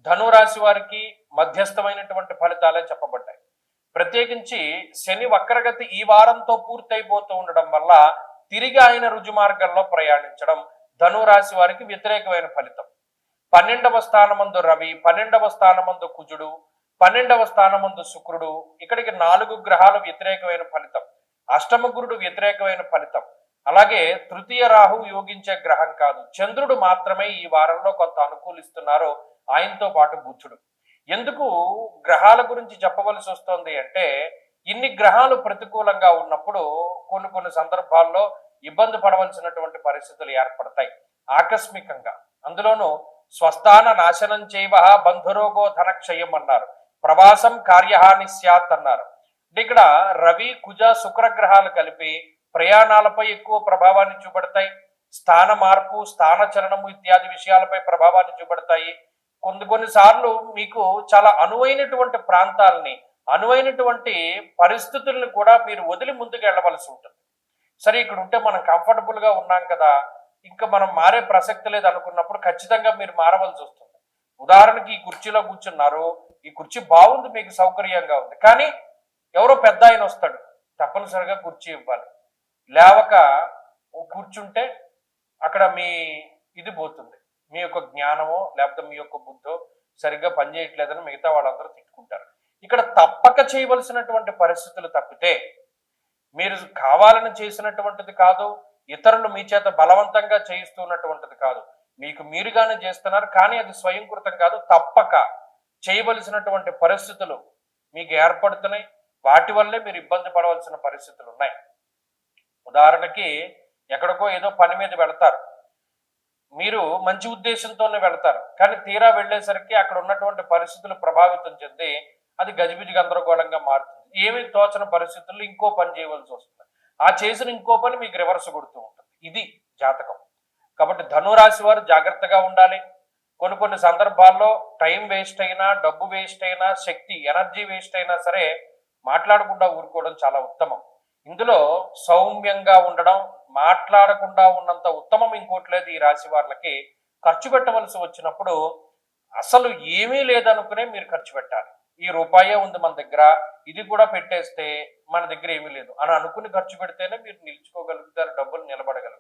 ధనురాశి వారికి మధ్యస్థమైనటువంటి ఫలితాలే చెప్పబడ్డాయి. ప్రత్యేకించి శని వక్రగతి ఈ వారంతో పూర్తయిపోతూ ఉండడం వల్ల తిరిగి ఆయన రుజుమార్గంలో ప్రయాణించడం ధనురాశి వారికి వ్యతిరేకమైన ఫలితం. 12వ స్థానమందు రవి, 12వ స్థానమందు కుజుడు, 12వ స్థానమందు శుక్రుడు, ఇక్కడికి 4 గ్రహాలు వ్యతిరేకమైన ఫలితం. అష్టమ గురుడు వ్యతిరేకమైన ఫలితం. అలాగే తృతీయ రాహు యోగించే గ్రహం కాదు, చంద్రుడు మాత్రమే ఈ వారంలో కొంత అనుకూలిస్తున్నారు, ఆయనతో పాటు బుధుడు. ఎందుకు గ్రహాల గురించి చెప్పవలసి వస్తుంది అంటే, ఇన్ని గ్రహాలు ప్రతికూలంగా ఉన్నప్పుడు కొన్ని సందర్భాల్లో ఇబ్బంది పడవలసినటువంటి పరిస్థితులు ఏర్పడతాయి ఆకస్మికంగా. అందులోనూ స్వస్థాన నాశనం చేయవ బంధురోగో ధనక్షయం అన్నారు, ప్రవాసం కార్యహాని స్యాత్ అన్నారు. అంటే ఇక్కడ రవి కుజ శుక్రగ్రహాలు కలిపి ప్రయాణాలపై ఎక్కువ ప్రభావాన్ని చూపెడతాయి, స్థాన మార్పు స్థాన చలనము ఇత్యాది విషయాలపై ప్రభావాన్ని చూపెడతాయి. కొన్నిసార్లు మీకు చాలా అనువైనటువంటి ప్రాంతాలని, అనువైనటువంటి పరిస్థితులను కూడా మీరు వదిలి ముందుకు వెళ్ళవలసి ఉంటుంది. సరే, ఇక్కడ ఉంటే మనం కంఫర్టబుల్ గా ఉన్నాం కదా, ఇంకా మనం మారే ప్రసక్తి లేదు అనుకున్నప్పుడు ఖచ్చితంగా మీరు మారవలసి వస్తుంది. ఉదాహరణకి ఈ కుర్చీలో కూర్చున్నారు, ఈ కుర్చీ బాగుంది, మీకు సౌకర్యంగా ఉంది, కానీ ఎవరో పెద్ద ఆయన వస్తాడు, తప్పనిసరిగా కుర్చీ ఇవ్వాలి. లేవక కూర్చుంటే అక్కడ మీ ఇది పోతుంది, మీ యొక్క జ్ఞానమో లేకపోతే మీ యొక్క బుద్ధో సరిగ్గా పనిచేయట్లేదని మిగతా వాళ్ళందరూ తిట్టుకుంటారు. ఇక్కడ తప్పక చేయవలసినటువంటి పరిస్థితులు తప్పితే, మీరు కావాలని చేసినటువంటిది కాదు, ఇతరులు మీ చేత బలవంతంగా చేయిస్తున్నటువంటిది కాదు, మీకు మీరుగానే చేస్తున్నారు, కానీ అది స్వయంకృతం కాదు. తప్పక చేయవలసినటువంటి పరిస్థితులు మీకు ఏర్పడుతున్నాయి, వాటి వల్లే మీరు ఇబ్బంది పడవలసిన పరిస్థితులు ఉన్నాయి. ఉదాహరణకి ఎక్కడికో ఏదో పని మీద వెళతారు, మీరు మంచి ఉద్దేశంతోనే వెళతారు, కానీ తీరా వెళ్ళేసరికి అక్కడ ఉన్నటువంటి పరిస్థితులు ప్రభావితం చెంది అది గజిబిజి గందరగోళంగా మారుతుంది. ఏమీ తోచని పరిస్థితుల్లో ఇంకో పని చేయవలసి వస్తుంది, ఆ చేసిన ఇంకో పని మీకు రివర్స్ కొడుతూ ఉంటుంది. ఇది జాతకం. కాబట్టి ధనురాశి వారు జాగ్రత్తగా ఉండాలి. కొన్ని సందర్భాల్లో టైం వేస్ట్ అయినా, డబ్బు వేస్ట్ అయినా, శక్తి ఎనర్జీ వేస్ట్ అయినా సరే మాట్లాడకుండా ఊరుకోవడం చాలా ఉత్తమం. ఇందులో సౌమ్యంగా ఉండడం, మాట్లాడకుండా ఉన్నంత ఉత్తమం ఇంకోటి లేదు. ఈ రాశి వాళ్ళకి ఖర్చు పెట్టవలసి వచ్చినప్పుడు అసలు ఏమీ లేదనుకునే మీరు ఖర్చు పెట్టాలి. ఈ రూపాయే ఉంది మన దగ్గర, ఇది కూడా పెట్టేస్తే మన దగ్గర ఏమీ లేదు అని అనుకుని ఖర్చు పెడితేనే మీరు నిలుచుకోగలుగుతారు, డబ్బులు నిలబడగలుగుతారు.